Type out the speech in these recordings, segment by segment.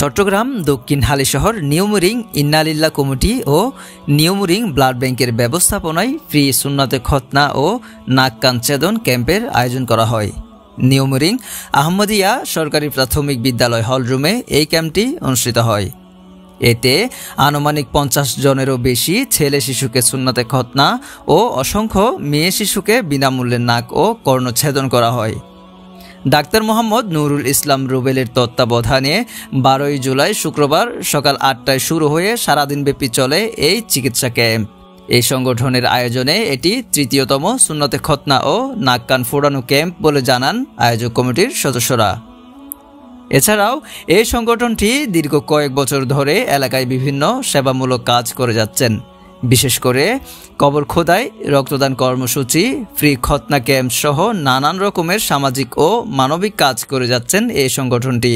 চট্টগ্রাম দক্ষিণ হালিশহর নিয়মরিং ইন্নালিল্লাহ কমিটি ও নিয়মরিং ব্লাড ব্যাংকের ব্যবস্থাপনায় ফ্রি সুন্নাতে খতনা ও নাক কান ছেদন ক্যাম্পের আয়োজন করা হয়। নিয়মরিং আহমদিয়া সরকারি প্রাথমিক বিদ্যালয় হলরুমে এই ক্যাম্পটি অনুষ্ঠিত হয়। এতে আনুমানিক 50 জনেরও বেশি ছেলে শিশুকে সুন্নাতে খতনা ও অসংখ্য মেয়ে শিশুকে বিনামূল্যে নাক ও কর্ণচ্ছেদন করা হয়। ডাক্তার মোহাম্মদ নুরুল ইসলাম রুবেলের তত্ত্বাবধানে 12 জুলাই শুক্রবার সকাল 8টায় শুরু হয়ে সারাদিনব্যাপী চলে এই চিকিৎসা ক্যাম্প। এই সংগঠনের আয়োজনে এটি তৃতীয়তম সুন্নতে খতনা ও নাক কান ফোড়ানো ক্যাম্প বলে জানান আয়োজক কমিটির সদস্যরা। এছাড়াও এই সংগঠনটি দীর্ঘ কয়েক বছর ধরে এলাকায় বিভিন্ন সেবামূলক কাজ করে যাচ্ছেন। বিশেষ করে কবর খোদাই, রক্তদান কর্মসূচি, ফ্রি খতনা ক্যাম্প সহ নানান রকমের সামাজিক ও মানবিক কাজ করে যাচ্ছেন এই সংগঠনটি।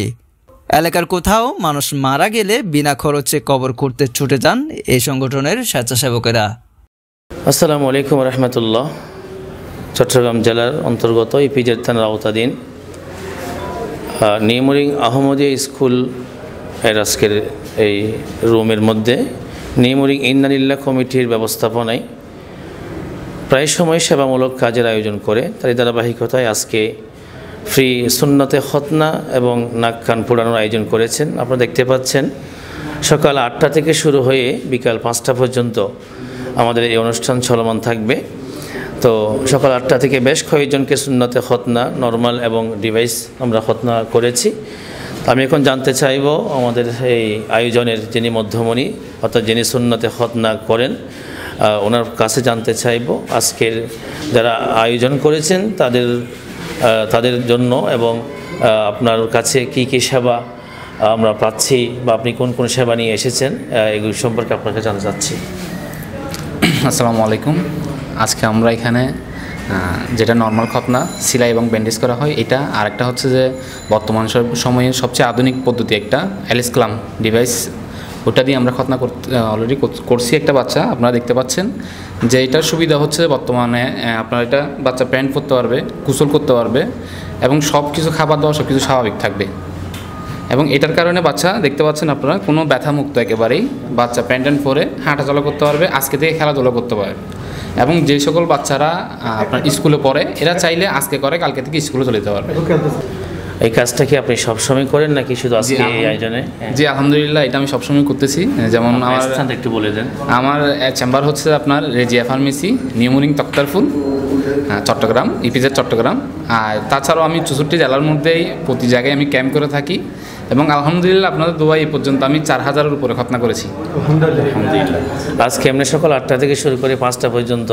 এলাকার কোথাও মানুষ মারা গেলে বিনা খরচে কবর করতে ছুটে যান এই সংগঠনের স্বেচ্ছাসেবকেরা। আসসালামু আলাইকুম রহমতুল্লাহ। চট্টগ্রাম জেলার অন্তর্গত ইপিজেড থানার আওতাধীন নিয়মরিং আহমদিয়া স্কুল এর আজকের এই রুমের মধ্যে নিয়মরিং ইন্নালিল্লাহ কমিটির ব্যবস্থাপনায় প্রায় সময় সেবামূলক কাজের আয়োজন করে তার ধারাবাহিকতায় আজকে ফ্রি সুন্নতে খতনা এবং নাক কান পোড়ানোর আয়োজন করেছেন। আপনারা দেখতে পাচ্ছেন সকাল 8টা থেকে শুরু হয়ে বিকাল 5টা পর্যন্ত আমাদের এই অনুষ্ঠান চলমান থাকবে। তো সকাল 8টা থেকে বেশ কয়েকজনকে সুন্নতে খতনা নরমাল এবং ডিভাইস আমরা খতনা করেছি। আমি এখন জানতে চাইব আমাদের এই আয়োজনের যিনি মধ্যমণি অর্থাৎ যিনি সুন্নতে খতনা করেন ওনার কাছে জানতে চাইব আজকের যারা আয়োজন করেছেন তাদের জন্য এবং আপনার কাছে কি কি সেবা আমরা পাচ্ছি বা আপনি কোন কোন সেবা নিয়ে এসেছেন এগুলো সম্পর্কে আপনাকে জানতে চাচ্ছি। আসসালামু আলাইকুম। আজকে আমরা এখানে যেটা নর্মাল খতনা, সেলাই এবং ব্যান্ডেজ করা হয় এটা, আর একটা হচ্ছে যে বর্তমান সময়ে সবচেয়ে আধুনিক পদ্ধতি একটা অ্যালিসক্লাম ডিভাইস, ওটা দিয়ে আমরা খতনা অলরেডি করছি একটা বাচ্চা। আপনারা দেখতে পাচ্ছেন যে এটার সুবিধা হচ্ছে বর্তমানে আপনারা এটা বাচ্চা প্যান্ট পরতে পারবে, গোসল করতে পারবে এবং সব কিছু খাবার দাওয়া সব কিছু স্বাভাবিক থাকবে। এবং এটার কারণে বাচ্চা দেখতে পাচ্ছেন আপনারা কোনো ব্যথামুক্ত একেবারেই, বাচ্চা প্যান্ট পরে হাঁটাচলা করতে পারবে, আজকে থেকে খেলাধুলা করতে পারবে। এবং যে সকল বাচ্চারা আপনার স্কুলে পড়ে এরা চাইলে আজকে করে কালকে থেকে স্কুলে চলে যেতে পারবে। এই কাজটা কি আপনি সবসময় করেন নাকি শুধু আজকে এই আয়োজনে? জি আলহামদুলিল্লাহ, এটা আমি সবসময় করতেছি। যেমন আমার স্থানটা একটু বলে দেন। আমার চেম্বার হচ্ছে আপনার রেজিয়া ফার্মেসি, নিয়মরিং তক্তারফুল, চট্টগ্রাম, ইপিজেড চট্টগ্রাম। আর তাছাড়াও আমি 64 জেলার মধ্যেই প্রতি জায়গায় আমি ক্যাম্প করে থাকি এবং আলহামদুলিল্লাহ আপনাদের দোয়াই এই পর্যন্ত আমি 4000-এর উপরে খতনা করেছি আলহামদুলিল্লাহ। আজকে এমনি সকাল 8টা থেকে শুরু করে 5টা পর্যন্ত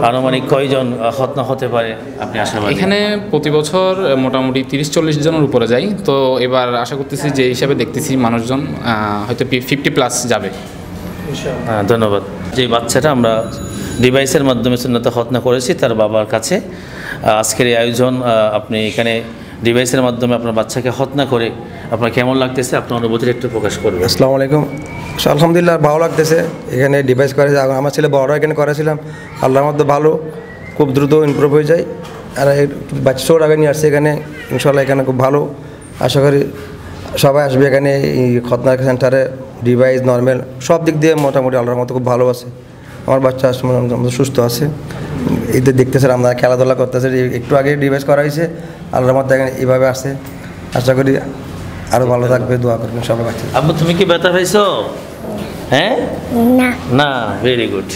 আনুমানিক কয়জন খতনা হতে পারে আপনি আশাবাদী? এখানে প্রতি বছর মোটামুটি 30-40 জনের উপরে যাই। তো এবার আশা করতেছি যে হিসাবে দেখতেছি মানুষজন হয়তো 50+ যাবে। ধন্যবাদ। যে বাচ্চাটা আমরা ডিভাইসের মাধ্যমে সুন্নতে খতনা করেছি তার বাবার কাছে আজকের এই আয়োজন, আপনি এখানে ডিভাইসের মাধ্যমে আপনার বাচ্চাকে খতনা করে আপনার কেমন লাগতেছে, আপনার অনুভূতিটা একটু প্রকাশ করবেন। আসসালামু আলাইকুম। আলহামদুলিল্লাহ ভালো লাগতেছে। এখানে ডিভাইস করে আমার ছেলে বড়রা এখানে করেছিলাম, আল্লাহর মধ্যে ভালো, খুব দ্রুত ইমপ্রুভ হয়ে যায়। আর বাচ্চা ছোট আগে নিয়ে আসছে এখানে, ইনশাল্লাহ এখানে খুব ভালো। আশা করি সবাই আসবে এখানে এই খতনা সেন্টারে। ডিভাইস নর্মাল সব দিক দিয়ে মোটামুটি আল্লাহর মতো খুব ভালো আছে। আমার বাচ্চা সুস্থ আছে, এদের দেখতেছে আমরা খেলাধুলা করতেছে। একটু আগে ডিভাইস করা হয়েছে, আল্লাহর মধ্যে এখানে এইভাবে আসছে। আশা করি আরও ভালো থাকবে, দোয়া করবেন সবাই। বাচ্চা আব্বু তুমি কি ব্যথা পাইছো? হ্যাঁ না, ভেরি গুড।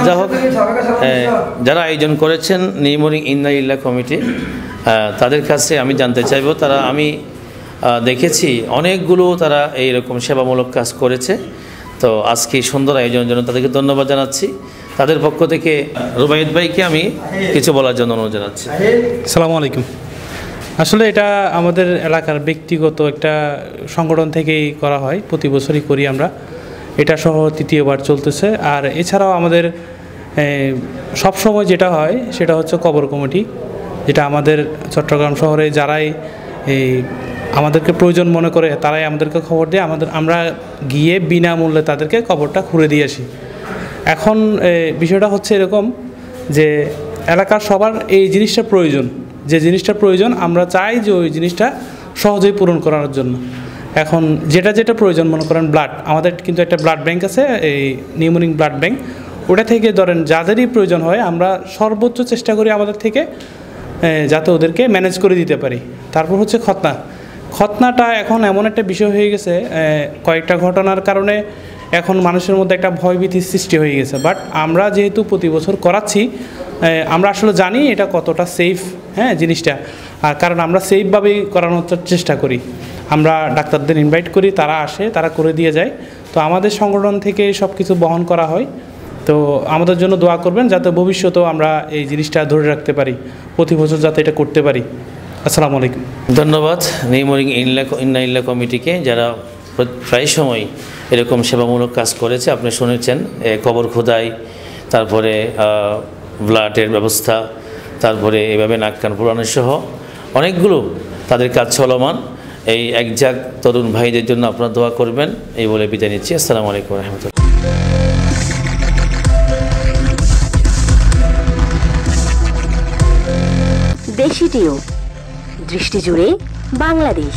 যা হোক, যারা আয়োজন করেছেন নিয়মরিং ইন্নালিল্লাহ কমিটি তাদের কাছে আমি জানতে চাইব, আমি দেখেছি অনেকগুলো তারা এইরকম সেবামূলক কাজ করেছে। তো আজকে সুন্দর আয়োজনের জন্য তাদেরকে ধন্যবাদ জানাচ্ছি। তাদের পক্ষ থেকে রুবাইদ ভাইকে আমি কিছু বলার জন্য অনুরোধ জানাচ্ছি। আসসালামু আলাইকুম। আসলে এটা আমাদের এলাকার ব্যক্তিগত একটা সংগঠন থেকেই করা হয়, প্রতি বছরই করি আমরা। এটা সহ 3য়বার চলতেছে। আর এছাড়াও আমাদের সবসময় যেটা হয় সেটা হচ্ছে কবর কমিটি, যেটা আমাদের চট্টগ্রাম শহরে যারাই আমাদেরকে প্রয়োজন মনে করে তারাই আমাদেরকে খবর দিয়ে আমরা গিয়ে বিনামূল্যে তাদেরকে কবরটা খুঁড়ে দিয়ে আসি। এখন বিষয়টা হচ্ছে এরকম যে এলাকার সবার এই জিনিসটা প্রয়োজন, যে জিনিসটা প্রয়োজন আমরা চাই যে ওই জিনিসটা সহজেই পূরণ করার জন্য। এখন যেটা যেটা প্রয়োজন, মনে করেন ব্লাড, আমাদের কিন্তু একটা ব্লাড ব্যাংক আছে, এই নিউমোরিং ব্লাড ব্যাংক, ওটা থেকে ধরেন যাদেরই প্রয়োজন হয় আমরা সর্বোচ্চ চেষ্টা করি আমাদের থেকে যাতে ওদেরকে ম্যানেজ করে দিতে পারি। তারপর হচ্ছে খতনাটা এখন এমন একটা বিষয় হয়ে গেছে, কয়েকটা ঘটনার কারণে এখন মানুষের মধ্যে একটা ভয়ভীতির সৃষ্টি হয়ে গেছে। বাট আমরা যেহেতু প্রতি বছর করাচ্ছি, আমরা আসলে জানি এটা কতটা সেফ, হ্যাঁ জিনিসটা, আর কারণ আমরা সেফভাবেই করানোর চেষ্টা করি। আমরা ডাক্তারদের ইনভাইট করি, তারা আসে, তারা করে দিয়ে যায়। তো আমাদের সংগঠন থেকে সব কিছু বহন করা হয়। তো আমাদের জন্য দোয়া করবেন যাতে ভবিষ্যতেও আমরা এই জিনিসটা ধরে রাখতে পারি, প্রতি বছর যাতে এটা করতে পারি। আসসালামু আলাইকুম। ধন্যবাদ নিউমোরিং ইন্নালিল্লাহ কমিটিকে, যারা প্রায় সময় এরকম সেবামূলক কাজ করেছে। আপনি শুনেছেন কবর খোদাই, তারপরে ব্লাডের ব্যবস্থা, তারপরে এভাবে নাক কান পুরানোর সহ অনেকগুলো তাদের কাজ চলমান। এই একজাক তরুণ ভাইদের জন্য আপনারা দোয়া করবেন, এই বলে বিদায় নিচ্ছি। আসসালামু আলাইকুম রহমতুল্লাহ। দেশি টিউব, দৃষ্টি জুড়ে বাংলাদেশ।